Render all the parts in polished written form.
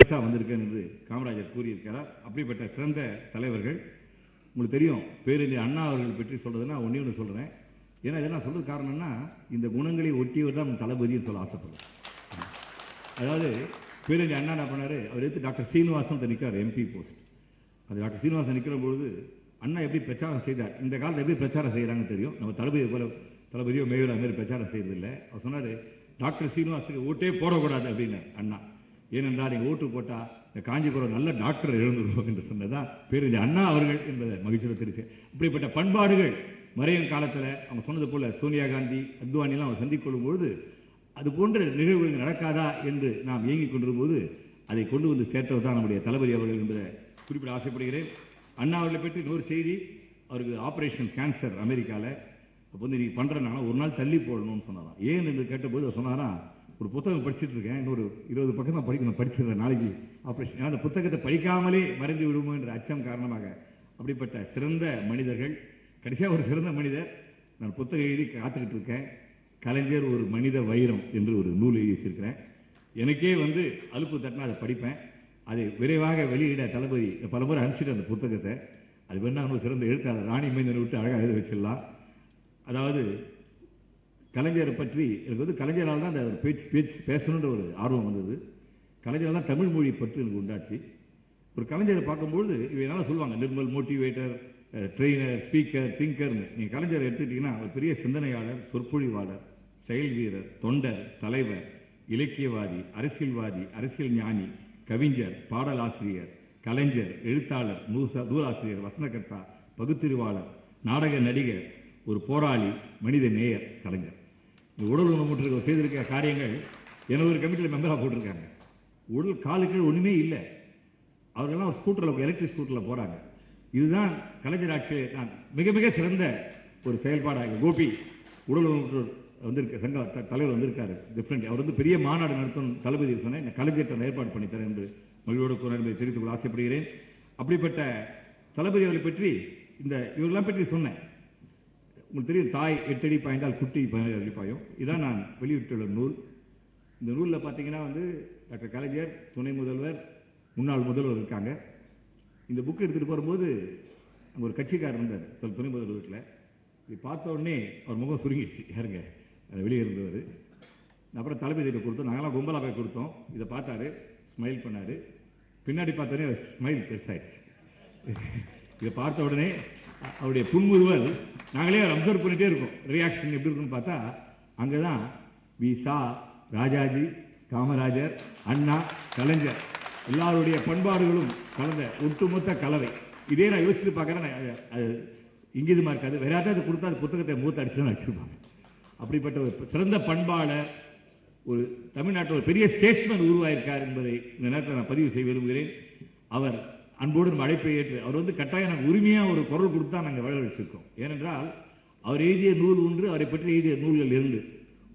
பரிசாக வந்திருக்கேன் என்று காமராஜர் கூறியிருக்கிறார். அப்படிப்பட்ட சிறந்த தலைவர்கள். உங்களுக்கு தெரியும், பேரறிஞர் அண்ணா அவர்கள் பற்றி சொல்றதுன்னா ஒன்றே ஒன்று சொல்கிறேன். ஏன்னா இதெல்லாம் சொல்கிறது காரணம்னா இந்த குணங்களை ஒட்டியவர் தான் தளபதினு சொல்ல ஆசைப்படுறேன். அதாவது பேரறிஞர் அண்ணா என்ன பண்ணார், அவர் எடுத்து டாக்டர் சீனிவாசன் நிற்கிறார் எம்பி போஸ்ட். அது டாக்டர் சீனிவாசன் நிற்கிற பொழுது அண்ணா எப்படி பிரச்சாரம் செய்தார், இந்த காலத்தில் எப்படி பிரச்சாரம் செய்கிறாங்கன்னு தெரியும். நம்ம தளபதியோ மேயரோ அது மாதிரி பிரச்சாரம் செய்யறதில்லை. அவர் சொன்னார், டாக்டர் சீனிவாசனுக்கு ஓட்டே போடக்கூடாது அப்படின்னு அண்ணா. ஏனென்றால் நீங்கள் ஓட்டு போட்டால் இந்த காஞ்சிபுரம் நல்ல டாக்டர் எழுந்துருவோம் என்று சொன்னதான் பேரறிஞர் அண்ணா அவர்கள் என்பதை மகிழ்ச்சியோடு தெரிவித்து, இப்படிப்பட்ட பண்பாடுகள் மறையும் காலத்தில் அவங்க சொன்னது போல சோனியா காந்தி, அத்வானிலாம் அவர் சந்திக்கொள்ளும் பொழுது அது போன்ற நிகழ்வுகள் நடக்காதா என்று நாம் இயங்கிக் கொண்டிருக்கும்போது அதை கொண்டு வந்து சேர்த்தவர் தான் நம்முடைய தளபதி அவர்கள் என்பதை குறிப்பிட ஆசைப்படுகிறேன். அண்ணா அவர்களை பற்றி இன்னொரு செய்தி, அவருக்கு ஆப்ரேஷன் கேன்சர் அமெரிக்காவில். அப்போ வந்து நீங்கள் பண்ணுறனால ஒரு நாள் தள்ளி போடணும்னு சொன்னாராம். ஏன் என்று கேட்டபோது அவர் சொன்னாராம், ஒரு புத்தகம் படிச்சுட்டு இருக்கேன், இன்னொரு 20 பக்கம் தான் படிக்கணும், படிச்சிருந்தேன் நாளைக்கு ஆப்ரேஷன். அந்த புத்தகத்தை படிக்காமலே மறைந்து விடுமோ என்ற அச்சம் காரணமாக. அப்படிப்பட்ட சிறந்த மனிதர்கள். கடைசியாக ஒரு சிறந்த மனிதர், நான் புத்தகம் எழுதி காத்துக்கிட்டு இருக்கேன், கலைஞர் ஒரு மனித வைரம் என்று ஒரு நூல் எழுதி வச்சிருக்கிறேன். எனக்கே வந்து அலுப்பு தட்டினா அதை படிப்பேன். அதை விரைவாக வெளியிட தளபதி பல முறை அனுப்பிச்சிட்டு அந்த புத்தகத்தை. அது வேணா ஒரு சிறந்த எழுத்தாளர் ராணி மைந்தனை விட்டு அழகாக எழுத வச்சிடலாம். அதாவது கலைஞரை பற்றி எனக்கு வந்து கலைஞரால் தான் அந்த பேச்சு பேசணுன்ற ஒரு ஆர்வம் வந்தது. கலைஞரால் தான் தமிழ் மொழி பற்றி எனக்கு உண்டாச்சு. ஒரு கலைஞரை பார்க்கும்போது இவையெல்லாம் சொல்லுவாங்க, நிர்மல், மோட்டிவேட்டர், ட்ரெயினர், ஸ்பீக்கர், திங்கர்னு. நீங்கள் கலைஞரை எடுத்துக்கிட்டிங்கன்னா ஒரு பெரிய சிந்தனையாளர், சொற்பொழிவாளர், செயல் வீரர், தொண்டர், தலைவர், இலக்கியவாதி, அரசியல்வாதி, அரசியல் ஞானி, கவிஞர், பாடலாசிரியர், கலைஞர், எழுத்தாளர், நூலாசிரியர், வசனகர்த்தா, பகுத்தறிவாளர், நாடக நடிகர், ஒரு போராளி, மனித நேயர் கலைஞர். இந்த உடல் ஊனமுற்று செய்திருக்கிற காரியங்கள் என்ன ஒரு கமிட்டியில் மெம்பராக போட்டிருக்காங்க. உடல் காலுக்கு ஒன்றுமே இல்லை. அவர்களெல்லாம் ஸ்கூட்டரில், எலக்ட்ரிக் ஸ்கூட்டரில் போகிறாங்க. இதுதான் கலைஞர் ஆட்சியில் நான் மிக மிக சிறந்த ஒரு செயல்பாடாக. கோபி உடல் ஊனமுற்று வந்திருக்க சங்க தலைவர் வந்திருக்காரு, டிஃப்ரெண்ட். அவர் வந்து பெரிய மாநாடு நடத்தும் தளபதி சொன்னேன், இந்த கலைஞர் ஏற்பாடு பண்ணித்தரேன் என்று மகிழ்வோடு கூற என்பதை தெரிவித்துக் கொள்ள ஆசைப்படுகிறேன். அப்படிப்பட்ட தளபதி அவர்களை பற்றி இந்த இவர்களெல்லாம் பற்றி சொன்னேன். உங்களுக்கு தெரியும், தாய் 8 அடி பாய்ந்தால் குட்டி 17 அடி பாயும். இதான் நான் வெளியிட்டுள்ள நூல். இந்த நூலில் பார்த்தீங்கன்னா வந்து டாக்டர் கலைஞர், துணை முதல்வர், முன்னாள் முதல்வர் இருக்காங்க. இந்த புக்கு எடுத்துகிட்டு போகும்போது அங்கே ஒரு கட்சிக்காரர் இருந்தார் துணை முதல்வர் வீட்டில். இது பார்த்த உடனே அவர் முகம் சுருங்கிடுச்சு, யாருங்க அதை வெளியே இருந்தவர். அப்புறம் தளபதியிட்ட கொடுத்தோம், நாங்களாம் கும்பலாக போய் கொடுத்தோம். இதை பார்த்தாரு, ஸ்மைல் பண்ணார். பின்னாடி பார்த்தோன்னே ஸ்மைல் பெருசாயிடுச்சு. இதை பார்த்த உடனே அவருடைய புன்முறுவல் நாங்களே அப்சர்வ் பண்ணிட்டே இருக்கோம், ரியாக்ஷன் எப்படி இருக்குன்னு பார்த்தா அங்கே தான் வி சா ராஜாஜி, காமராஜர், அண்ணா, கலைஞர் எல்லாருடைய பண்பாடுகளும் கலந்த ஒட்டுமொத்த கலவை. இதே நான் யோசித்து பார்க்குறேன், அது இங்கிதமாக இருக்காது. வேற யாராவது கொடுத்தா அந்த புத்தகத்தை மூத்த அடிச்சுதான் வச்சுருப்பாங்க. அப்படிப்பட்ட ஒரு சிறந்த பண்பாளர், ஒரு தமிழ்நாட்டில் ஒரு பெரிய ஸ்டேட்ஸ்மேன் உருவாயிருக்கார் என்பதை இந்த நேரத்தில் நான் பதிவு செய்ய விரும்புகிறேன். அவர் அன்போடு நம்ம அழைப்பை ஏற்று அவர் வந்து கட்டாயம் நாங்கள் உரிமையாக ஒரு குரல் கொடுத்தா நாங்கள் வளர வச்சிருக்கோம். ஏனென்றால் அவர் எழுதிய நூல் ஒன்று, அவரை பற்றி எழுதிய நூல்கள் 2,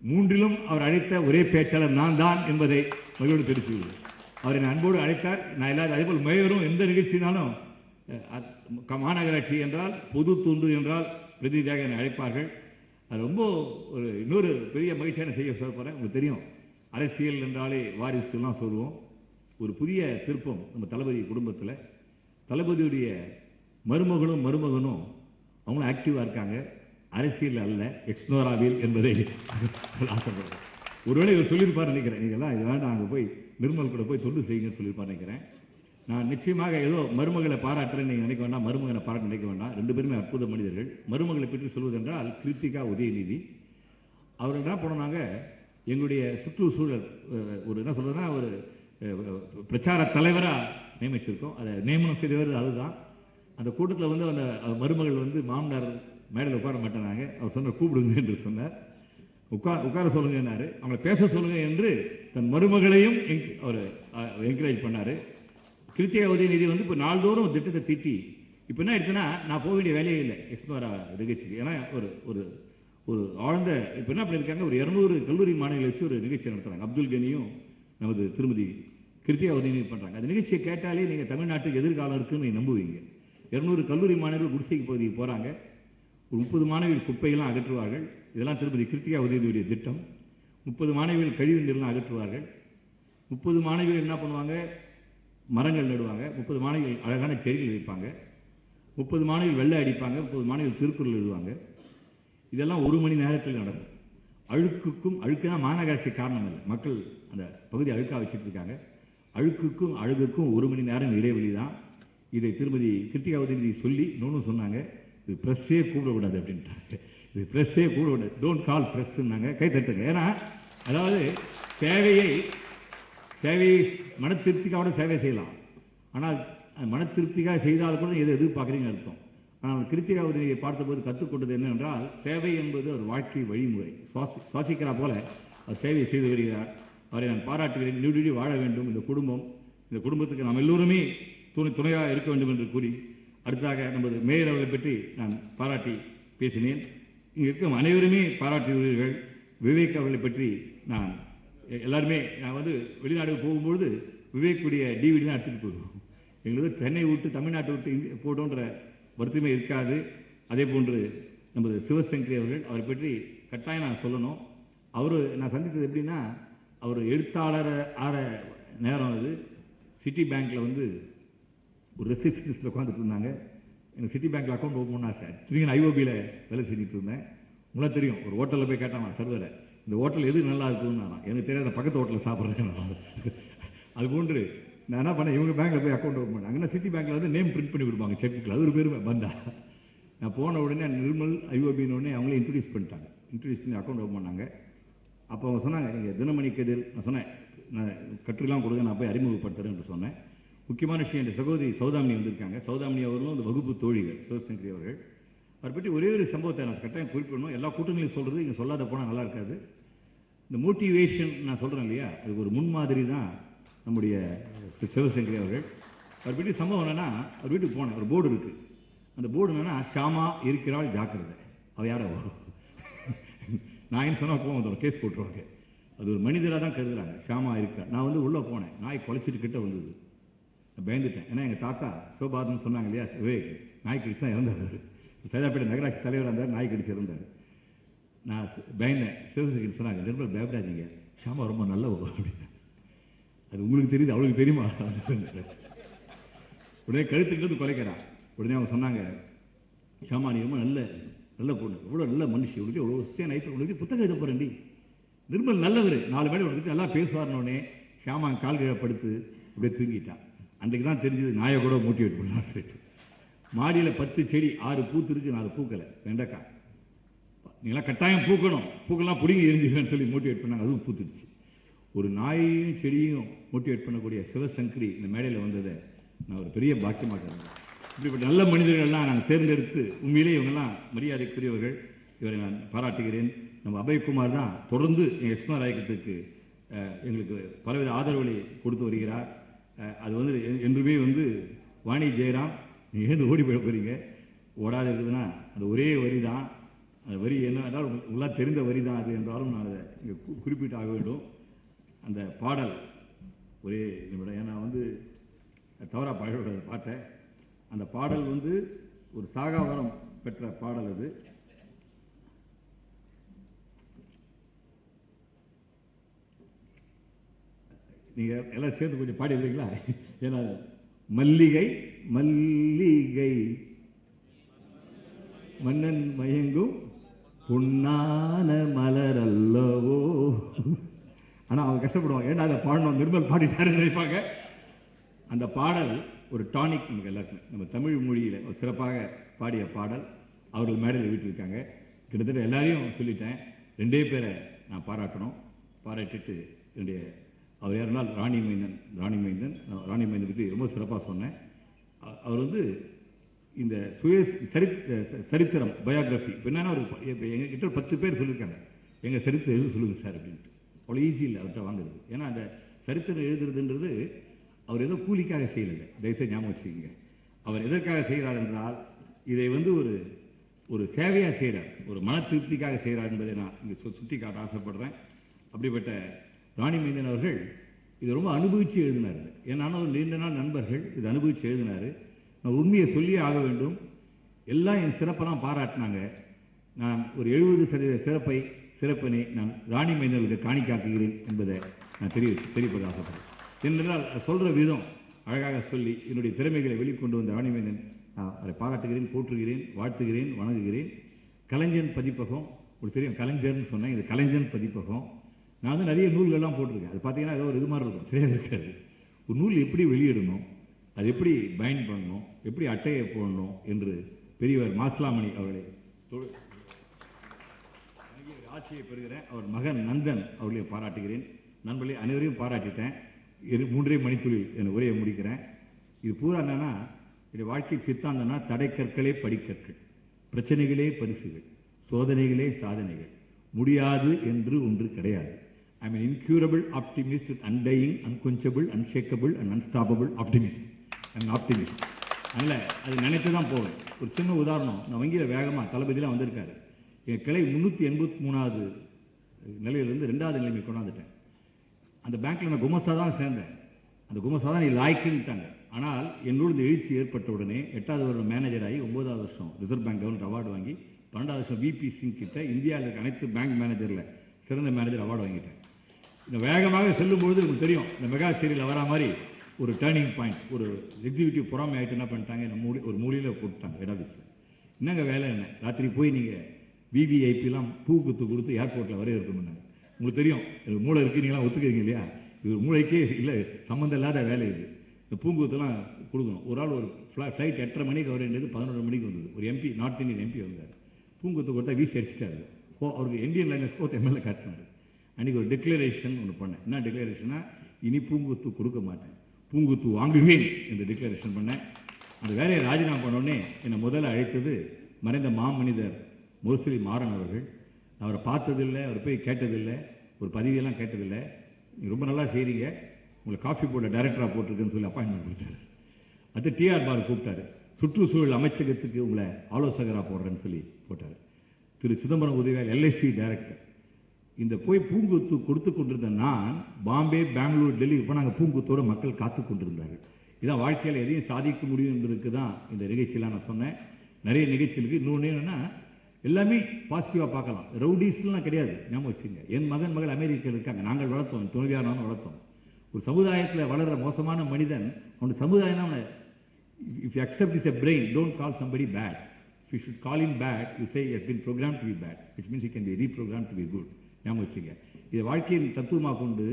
3லும் அவர் அழைத்த ஒரே பேச்சாளர் நான் தான் என்பதை மகிழ்வோடு தெரிவித்துள்ளேன். அவரை நான் அன்போடு அழைத்தார். நான் எல்லாரும் அதேபோல் மேயரும் எந்த நிகழ்ச்சினாலும் மாநகராட்சி என்றால், பொது தொண்டு என்றால் பிரதிநிதியாக என்னை அழைப்பார்கள். அது ரொம்ப ஒரு இன்னொரு பெரிய மகிழ்ச்சியான செய்ய சொல்ல போகிறேன். உங்களுக்கு தெரியும், அரசியல் என்றாலே வாரிசுலாம் சொல்லுவோம். ஒரு புதிய திருப்பம் நம்ம தளபதி குடும்பத்தில். தளபதியுடைய மருமகளும் மருமகனும் அவங்களும் ஆக்டிவாக இருக்காங்க, அரசியல் அல்ல, எக்ஸ்னோராவில் என்பதை ஆசைப்படுறேன். ஒருவேளை இவர் சொல்லியிருப்பார் நினைக்கிறேன், நீங்கள்லாம் இது வேண்டாம், அங்கே போய் நிர்மல் கூட போய் தொண்டு செய்யுங்கன்னு சொல்லியிருப்பார் நினைக்கிறேன். நான் நிச்சயமாக ஏதோ மருமகளை பாராட்டுறேன்னு நீங்கள் நினைக்க வேண்டாம், மருமகனை பாராட்ட நினைக்க வேண்டாம். 2 பேருமே அற்புத மனிதர்கள். மருமகளை பற்றி சொல்வதென்றால் கிருத்திகா உதயநிதி. அவர் என்ன பண்ணாங்க, எங்களுடைய சுற்றுச்சூழல் ஒரு என்ன சொல்றதுன்னா ஒரு பிரச்சார தலைவராக நியமிச்சிருக்கோம். அதை நியமனம் செய்தவர் அதுதான். அந்த கூட்டத்தில் வந்து அந்த மருமகள் வந்து மாமனார் மேடையில் உட்கார மாட்டேனாங்க. அவர் சொன்ன கூப்பிடுங்க என்று சொன்னார். உட்கார சொல்லுங்க என்னாரு, அவங்களை பேச சொல்லுங்க என்று தன் மருமகளையும் அவர் என்கரேஜ் பண்ணார். கிருத்திகா உதயநிதி வந்து இப்போ நாள்தோறும் திட்டத்தை திட்டி இப்போ என்ன ஆயிடுச்சுன்னா, நான் போக வேண்டிய வேலையே இல்லை எக்ஸ்ப்ளோரா நிகழ்ச்சிக்கு. ஏன்னா ஒரு ஒரு ஒரு ஆழ்ந்த இப்போ என்ன பண்ணியிருக்காங்க, ஒரு 200 கல்லூரி மாணவிகளை வச்சு ஒரு நிகழ்ச்சி நடத்துகிறாங்க. அப்துல் கனியும் நமது திருமதி கிருத்திகா உதயநிதி பண்ணுறாங்க. அந்த நிகழ்ச்சியை கேட்டாலே நீங்கள் தமிழ்நாட்டுக்கு எதிர்காலம் இருக்குன்னு நீங்கள் நம்புவீங்க. 200 கல்லூரி மாணவர்கள் குடிசைக்கு பகுதிக்கு போகிறாங்க. ஒரு 30 மாணவிகள் குப்பையெல்லாம் அகற்றுவார்கள். இதெல்லாம் திருமதி கிருத்திகா உதயநிதியுடைய திட்டம். 30 மாணவிகள் கழிவு நீரெல்லாம் அகற்றுவார்கள். 30 மாணவிகள் என்ன பண்ணுவாங்க, மரங்கள் நடுவாங்க, 30 மாணவிகள் அழகான செடிகள் வைப்பாங்க, 30 மாணவிகள் வெள்ளை அடிப்பாங்க, 30 மாணவிகள் திருக்குறள் எழுதுவாங்க. இதெல்லாம் 1 மணி நேரத்தில் நடக்கும். அழுக்குக்கும் அழுக்குனா மாநகராட்சி காரணம் இல்லை, மக்கள் அந்த பகுதி அழுக்காக வச்சுட்டு இருக்காங்க. அழுக்குக்கும் அழுகுக்கும் 1 மணி நேரம் இடைவெளி தான். இதை திருமதி கிருத்திகா உதயநிதி சொல்லி இன்னொன்று சொன்னாங்க, இது ப்ரெஸ்ஸே கூடக்கூடாது அப்படின்ட்டாங்க. இது ப்ரெஸ்ஸே கூடக்கூடாது, டோன்ட் கால் ப்ரெஸ்ஸுன்னாங்க. கை தட்டுங்க. ஏன்னா அதாவது சேவையை மன திருப்திக்காக சேவை செய்யலாம், ஆனால் மன திருப்திக்காக செய்தால் கூட எதை எதிர்பார்க்குறீங்கன்னு அர்த்தம். ஆனால் கிருத்திகா உதயநிதியை பார்த்தபோது கற்றுக்கொண்டது என்னவென்றால், சேவை என்பது ஒரு வாழ்க்கை வழிமுறை. சுவாசிக்கிறா போல அவர் சேவை செய்து வருகிறார். அவரை நான் பாராட்டுகிறேன். நீடி வாழ வேண்டும் இந்த குடும்பத்துக்கு நாம் எல்லோருமே துணையாக இருக்க வேண்டும் என்று கூறி, அடுத்ததாக நமது மேயர் அவர்களை பற்றி நான் பாராட்டி பேசினேன். இங்கே இருக்கும் அனைவருமே பாராட்டுகிறீர்கள். விவேக் அவர்களை பற்றி நான் எல்லாருமே நான் வெளிநாடுக்கு போகும்பொழுது விவேக்குடைய டிவிடி தான் எடுத்துகிட்டு போயிடுவோம். எங்களுக்கு சென்னை விட்டு தமிழ்நாட்டை விட்டு போட்டோன்ற வருத்தமே இருக்காது. அதே போன்று நமது சிவசங்கரி அவரை பற்றி கட்டாயம் நான் சொல்லணும். நான் சந்தித்தது எப்படின்னா, அவர் எழுத்தாளர் ஆற நேரம் அது சிட்டி பேங்க்கில் ஒரு ரிசப்ஷனிஸ்ட்டில் உட்காந்துட்டு இருந்தாங்க. எனக்கு சிட்டி பேங்க்கில் அக்கௌண்ட் ஓப்பன் பண்ணா சார், நான் ஐஓபியில் வேலை செஞ்சுட்டு இருந்தேன். உங்களுக்கு தெரியும், ஒரு ஹோட்டலில் போய் கேட்டான் சர்வரை, இந்த ஹோட்டல் எது நல்லா இருக்குன்னு. எனக்கு தெரியாத பக்கத்து ஹோட்டலில் சாப்பிட்றேன். அது போன்று நான் என்ன பண்ணேன், இவங்க பேங்க்கில் போய் அக்கௌண்ட் ஓப்பன் பண்ணேன். அங்கே சிட்டி பேங்க்கில் நேம் பிரிண்ட் பண்ணி கொடுப்பாங்க செக் புக்கில். அது ஒரு பேர் வந்தா. நான் போன உடனே நிர்மல் ஐஓபின்னு உடனே அவங்களே இன்ட்ரடியூஸ் பண்ணிட்டாங்க. இன்ட்ரடியூஸ் பண்ணி அக்கௌண்ட் ஓப்பன் பண்ணாங்க. அப்போ அவங்க சொன்னாங்க, நீங்கள் தினமணி கதிர், நான் சொன்னேன் நான் கட்டுரைலாம் கொடுங்க, நான் போய் அறிமுகப்படுத்துறேன்னு சொன்னேன். முக்கியமான விஷயம், இந்த சகோதரி சௌதாமினி வந்திருக்காங்க. சௌதாமினி அவர்களும் அந்த வகுப்பு தோழிகள் சிவசங்கரி அவர்கள். அவரை பற்றி ஒரே ஒரு சம்பவத்தை நான் கட்டாயம் குறிப்பிடணும். எல்லா கூட்டங்களையும் சொல்கிறது இங்கே சொல்லாத போனால் நல்லா இருக்காது. இந்த மோட்டிவேஷன் நான் சொல்கிறேன் இல்லையா, அதுக்கு ஒரு முன்மாதிரி தான் நம்முடைய சிவசங்கரி அவர்கள். அவர் பற்றி சம்பவம் என்னென்னா, அவர் வீட்டுக்கு போனேன். ஒரு போர்டு இருக்குது. அந்த போர்டு என்னென்னா, ஷாமா இருக்கிறாள் ஜாக்கிரதை. அவள் யாரோ நான் என்ன சொன்னால் போவோம், ஒரு கேஸ் போட்டுருவாங்க. அது ஒரு மனிதராக தான் கருதுறாங்க. ஷாமா இருக்கா. நான் உள்ளே போனேன், நாய் குலைச்சிட்டு கிட்ட வந்தது. பயந்துட்டேன். ஏன்னா எங்கள் தாத்தா சிவபாதன் சொன்னாங்க இல்லையா, விவேக் நாய் கடிச்சு தான் இறந்தார். சைதாப்பேட்டை நகராட்சி தலைவராக இருந்தார், நாய் கடிச்சு இருந்தார். நான் பயந்தேன். சிவசங்கரி சொன்னாங்க, நிர்மல் பயப்படாதீங்க, ஷாமா ரொம்ப நல்லவோ அப்படின்னு. அது உங்களுக்கு தெரியுது, அவளுக்கு தெரியுமா? உடனே கழுத்துக்கு குலைக்கிறான். உடனே அவங்க சொன்னாங்க, ஷாமா நீ ரொம்ப நல்ல பொண்ணு, எவ்வளோ நல்ல மனுஷி, உனக்கு எவ்வளோ நைட்டு உனக்கு புத்தகம் எழுத போகிறேன்டி. நிர்மல் நல்லவர், 4 பேர் உனக்கு நல்லா பேசுவார்னோடனே ஷாமா கால் கீழே படுத்து அப்படியே தூங்கிட்டான். அன்றைக்கு தான் தெரிஞ்சது நாயை கூட மோட்டிவேட் பண்ணலாம் சொல்லிட்டு. மாடியில் 10 செடி, 6 பூத்து இருக்கு, 4 பூக்கலை. வெண்டைக்காய் நீங்களாம் கட்டாயம் பூக்கெல்லாம் பிடிங்கி எரிஞ்சுக்கன்னு சொல்லி மோட்டிவேட் பண்ணாங்க. அதுவும் பூத்துடுச்சு. ஒரு நாயையும் செடியும் மோட்டிவேட் பண்ணக்கூடிய சிவசங்கரி இந்த மேடையில் வந்ததை நான் ஒரு பெரிய பாக்கியமாக இருந்தேன். இப்படிப்பட்ட நல்ல மனிதர்கள்லாம் நான் தேர்ந்தெடுத்து, உண்மையிலே இவங்கெல்லாம் மரியாதைக்குரியவர்கள். இவரை நான் பாராட்டுகிறேன். நம்ம அபய்குமார் தான் தொடர்ந்து எங்கள் எஸ்மா ராயக்கத்துக்கு எங்களுக்கு பலவித ஆதரவுகளை கொடுத்து வருகிறார். அது என்றுமே வாணி ஜெயராம் நீங்கள் ஏந்து ஓடி போய் போகிறீங்க, ஓடாது இருக்குதுன்னா அந்த ஒரே வரி தான். அந்த வரி என்ன என்றால் உங்களுக்கு தெரிந்த வரி தான் அது என்றாலும் நான் அதை இங்கே குறிப்பிட்டு ஆக வேண்டும். அந்த பாடல் ஒரே நிமிடம், ஏன்னா தவறாக பாடக்கூடாது பாட்டை. அந்த பாடல் ஒரு சாகாவரம் பெற்ற பாடல். அது நீங்கள் எல்லாம் சேர்ந்து கொஞ்சம் பாடி இருக்கீங்களா? ஏன்னா மல்லிகை மல்லிகை மன்னன் மயங்கும் பொன்னான மலர் அல்லவோ. ஆனால் அவங்க கஷ்டப்படுவாங்க, ஏன்னா அதை பாடணும், நிர்மல் பாடிட்டாருன்னு நினைப்பாங்க. அந்த பாடல் ஒரு டானிக் நமக்கு எல்லாருக்குமே. நம்ம தமிழ் மொழியில் ஒரு சிறப்பாக பாடிய பாடல். அவர்கள் மேடையில் வீட்டிருக்காங்க. கிட்டத்தட்ட எல்லாரையும் சொல்லிட்டேன். 2 பேரை நான் பாராட்டணும். பாராட்டிட்டு என்னுடைய அவர் யாருனால் ராணி மைந்தன் பற்றி ரொம்ப சிறப்பாக சொன்னேன். அவர் இந்த சரித்திரம் பயோகிராஃபி என்னன்னா, எங்ககிட்ட 10 பேர் சொல்லியிருக்காங்க, எங்கள் சரித்திரம் எழுத சொல்லுங்கள் சார் அப்படின்ட்டு. அவ்வளோ ஈஸி இல்லை அவர்கிட்ட வாங்குறது. ஏன்னா அந்த சரித்திரம் எழுதுறதுன்றது அவர் ஏதோ கூலிக்காக செய்யலை, தயவுசெய்து ஞாபகம் வச்சுக்கோங்க. அவர் எதற்காக செய்கிறார் என்றால், இதை ஒரு சேவையாக செய்கிறார், ஒரு மன திருப்திக்காக செய்கிறார் என்பதை நான் இங்கே சுட்டி காட்ட ஆசைப்படுறேன். அப்படிப்பட்ட ராணி மைந்தன் அவர்கள் இது ரொம்ப அனுபவித்து எழுதினார். ஏன்னாலும் நீண்ட நாள் நண்பர்கள், இது அனுபவித்து எழுதினார். நான் உண்மையை சொல்லியே ஆக வேண்டும். எல்லாம் என் சிறப்பெல்லாம் பாராட்டினாங்க. நான் ஒரு 70% சிறப்பினை நான் ராணி மைந்தர்களுக்கு காணிக்காக்குகிறேன் என்பதை நான் தெரியப்படுத்த ஆசைப்படுறேன். என்றால் சொல்கிற விதம் அழகாக சொல்லி என்னுடைய திறமைகளை வெளிக்கொண்டு வந்த ஆணிவேந்தன் அவரை பாராட்டுகிறேன், போற்றுகிறேன், வாழ்த்துகிறேன், வணங்குகிறேன். கலைஞன் பதிப்பகம், உங்களுக்கு தெரியும் கலைஞர்னு சொன்னேன், இது கலைஞன் பதிப்பகம். நான் வந்து நிறைய நூல்கள்லாம் போட்டிருக்கேன். அது பார்த்தீங்கன்னா ஏதோ ஒரு இது மாதிரி இருக்கும், சரியாக இருக்காது. ஒரு நூல் எப்படி வெளியிடணும், அது எப்படி பைண்ட் பண்ணணும், எப்படி அட்டையை போடணும் என்று பெரியவர் மாசிலாமணி அவர்களை ஆட்சியை பெறுகிறேன். அவர் மகன் நந்தன் அவர்களை பாராட்டுகிறேன். நண்பர்களே அனைவரையும் பாராட்டிட்டேன். 3 மணித்துளில் என் உரையை முடிக்கிறேன். இது பூரா என்னன்னா, என்னுடைய வாழ்க்கை சித்தாந்தம்னா தடைக்கற்களே படிக்கற்கள், பிரச்சனைகளே பரிசுகள், சோதனைகளே சாதனைகள், முடியாது என்று ஒன்று கிடையாது. I mean incurable optimist with undying, unconquerable, unshakeable and unstoppable optimist and optimist. அதனால் அது நினைத்து தான் போகணும். ஒரு சின்ன உதாரணம், நான் வங்கியில் வேகமாக தளபதியெலாம் வந்திருக்காரு. என் கிளை 383வது நிலையிலிருந்து 2வது நிலைமை கொண்டாந்துட்டேன். அந்த பேங்க்கில் நான் குமஸ்தா தான் சேர்ந்தேன். அந்த குமஸ்தா தான் நீ லாய்க்குன்னுட்டாங்க. ஆனால் என்னோட இந்த எழுச்சி ஏற்பட்ட உடனே 8வது வருடம் மேனேஜர் ஆகி 9வது வருஷம் ரிசர்வ் பேங்க் கவர்னர் அவார்டு வாங்கி 12வது வருஷம் விபி சிங் கிட்ட இந்தியாவில் இருக்க அனைத்து பேங்க் மேனேஜரில் சிறந்த மேனேஜர் அவார்டு வாங்கிட்டேன். இந்த வேகமாக செல்லும்பொழுது உங்களுக்கு தெரியும், இந்த மெகா சீரியல் வரா மாதிரி ஒரு டேர்னிங் பாயிண்ட், ஒரு எக்ஸிக்யூட்டிவ் பொறாமை ஆகிட்டு என்ன பண்ணிட்டாங்க, ஒரு மூலையில் போட்டுட்டாங்க ஹெட் ஆஃபீஸில். என்னங்க வேலை என்ன, ராத்திரி போய் நீங்கள் விவிஐபிலாம் பூ குத்து கொடுத்து ஏர்போர்ட்டில் வரவேற்கணும்னாங்க. உங்களுக்கு தெரியும் எனக்கு மூளை இருக்குது, நீங்களாம் ஒத்துக்கிறீங்க இல்லையா? இது மூளைக்கே இல்லை, சம்மந்தம் இல்லாத வேலை இது. இந்த பூங்குத்தெல்லாம் கொடுக்கணும். ஒரு ஆள் ஒரு ஃப்ளைட் 8:30 மணிக்கு வர வேண்டியது 11 மணிக்கு வந்தது. ஒரு எம்பி, நார்த் இந்தியன் எம்பி வந்தார். பூங்குத்து கொடுத்தா வீசி அடிச்சிட்டாரு. அவருக்கு இந்தியன் லைனர்ஸ் போட்டு எம்எல்ஏ காட்டினார். அன்றைக்கி ஒரு டிக்ளரேஷன் ஒன்று பண்ணேன். என்ன டிக்ளரேஷனா, இனி பூங்குத்து கொடுக்க மாட்டேன், பூங்குத்து வாங்குவேன் என்று டிக்ளரேஷன் பண்ணேன். அந்த வேலையை ராஜினாமா பண்ணோடனே என்னை முதல்ல அழைத்தது மறைந்த மாமனிதர் முரசொலி மாறன் அவர்கள். அவரை பார்த்ததில்லை, அவர் போய் கேட்டதில்லை, ஒரு பதவியெல்லாம் கேட்டதில்லை. நீங்கள் ரொம்ப நல்லா செய்கிறீங்க, உங்களை காஃபி போர்ட டைரக்டராக போட்டிருக்குன்னு சொல்லி அப்பாயின்மெண்ட் கொடுத்தாரு. அது டிஆர் பார் கூப்பிட்டாரு, சுற்றுச்சூழல் அமைச்சகத்துக்கு உங்களை ஆலோசகராக போடுறேன்னு சொல்லி போட்டார். திரு சிதம்பரம் உதவியால் எல்ஐசி டைரக்டர். இந்த போய் பூங்குத்து கொடுத்து கொண்டிருந்த நான் பாம்பே, பெங்களூர், டெல்லி இப்போ நாங்கள் பூங்குத்தோடு மக்கள் காத்து கொண்டிருந்தார்கள். இதான் வாழ்க்கையில் எதையும் சாதிக்க முடியும் என்பதற்கு தான் இந்த நிகழ்ச்சியெலாம் நான் சொன்னேன். நிறைய நிகழ்ச்சிகளுக்கு இன்னொன்று என்னென்னா, எல்லாமே பாசிட்டிவாக பார்க்கலாம். ரவுடிஸ்லாம் கிடையாது, ஞாபகம் வச்சுங்க. என் மகள் அமெரிக்காவில் இருக்காங்க, நாங்கள் வளர்த்தோம், துணைவியானவங்க வளர்த்தோம். ஒரு சமுதாயத்தில் வளர்கிற மோசமான மனிதன், அவனுடைய சமுதாயம் அவனை, if you accept is a brain, don't call somebody bad. If you should call him bad, you say he has been programmed to be bad, which means he can be reprogrammed to be good. ஞாபகம் வச்சுங்க. இதை வாழ்க்கையின் தத்துவமாக கொண்டு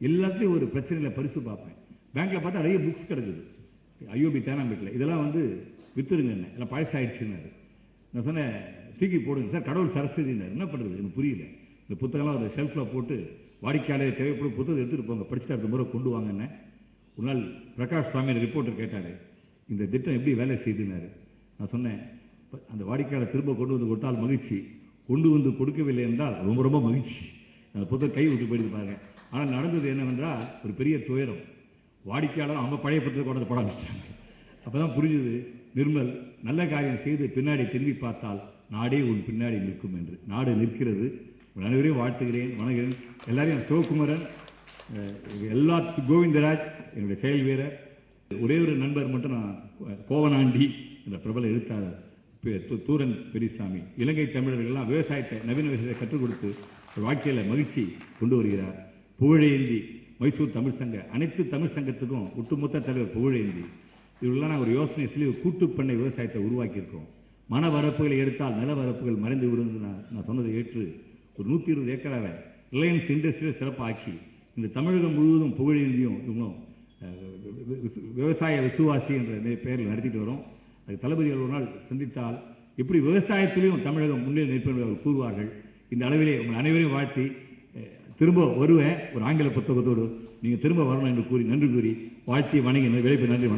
எல்லாத்தையும் ஒரு பிரச்சனையில் பரிசு பார்ப்பேன். பேங்க்கில் பார்த்தா நிறைய புக்ஸ் கிடக்குது, ஐயோபி தேனாம்பேட்டில். இதெல்லாம் வந்து வித்துருங்க, என்ன எல்லாம் பழசாயிடுச்சுன்னாரு. நான் சொன்னேன், தூக்கி போடுங்க சார், கடவுள் சரஸ்வதினார். என்ன பண்ணுறது எனக்கு புரியல. இந்த புத்தகம்லாம் ஒரு ஷெல்ஃபில் போட்டு வாடிக்கையாளர் தேவைப்படும் புத்தகம் எடுத்துகிட்டு போங்க, படிச்சுட்டு அடுத்த முறை கொண்டு வாங்கன்னு. ஒரு நாள் பிரகாஷ் சுவாமி ரிப்போர்ட்டர் கேட்டார், இந்த திட்டம் எப்படி வேலை செய்துனாரு. நான் சொன்னேன், அந்த வாடிக்கையாளர் திரும்ப கொண்டு வந்து கொடுத்தால் மகிழ்ச்சி, கொண்டு வந்து கொடுக்கவில்லை என்றால் ரொம்ப ரொம்ப மகிழ்ச்சி. அந்த புத்தகம் கை விட்டு போயிட்டு பாருங்க. ஆனால் நடந்தது என்னவென்றால் ஒரு பெரிய துயரம். வாடிக்கையாளர் அவங்க பழைய புத்தகத்தை கொண்டு வந்து பட ஆரம்பிச்சிட்டாங்க. அப்போ தான் புரிஞ்சுது, நிர்மல் நல்ல காரியம் செய்து பின்னாடி திரும்பி பார்த்தால் நாடே உன் பின்னாடி நிற்கும் என்று. நாடு நிற்கிறது. அனைவரையும் வாழ்த்துகிறேன், வணங்குகிறேன். எல்லாரையும் சிவகுமரன், எல்லா கோவிந்தராஜ் என்னுடைய செயல் வீரர். ஒரே ஒரு நண்பர் மட்டும் நான், கோவனாண்டி என்ற பிரபல எழுத்தாளர் தூரன் பெரியசாமி. இலங்கை தமிழர்கள்லாம் விவசாயத்தை, நவீன விவசாயத்தை கற்றுக் கொடுத்து வாழ்க்கையில் மகிழ்ச்சி கொண்டு வருகிறார். புகழேந்தி, மைசூர் தமிழ் சங்க, அனைத்து தமிழ் சங்கத்துக்கும் ஒட்டுமொத்த தலைவர் புகழேந்தி. இவர்களெல்லாம் நான் ஒரு யோசனை சொல்லி ஒரு கூட்டுப்பண்ணை விவசாயத்தை உருவாக்கியிருக்கோம். மன வரப்புகளை எடுத்தால் நில வரப்புகள் மறைந்து விடுந்து நான் சொன்னதை ஏற்று ஒரு 120 ஏக்கராவை ரிலையன்ஸ் இண்டஸ்ட்ரியில் சிறப்பாக்கி இந்த தமிழகம் முழுவதும் புகழேந்தியும் இவங்களும் விவசாய விசுவாசி என்ற பெயரில் நடத்திட்டு வரோம். அது தளபதிகள் ஒரு நாள் சந்தித்தால் எப்படி விவசாயத்திலையும் தமிழகம் முன்னேறி நிற்பது அவர் கூறுவார்கள். இந்த அளவிலே உங்கள் அனைவரையும் வாழ்த்தி திரும்ப வருவேன் ஒரு ஆங்கில புத்தகத்தோடு. நீங்கள் திரும்ப வரணும் என்று கூறி நன்றி கூறி வாழ்த்தி வணங்கி விளைப்பு. நன்றி, வணக்கம்.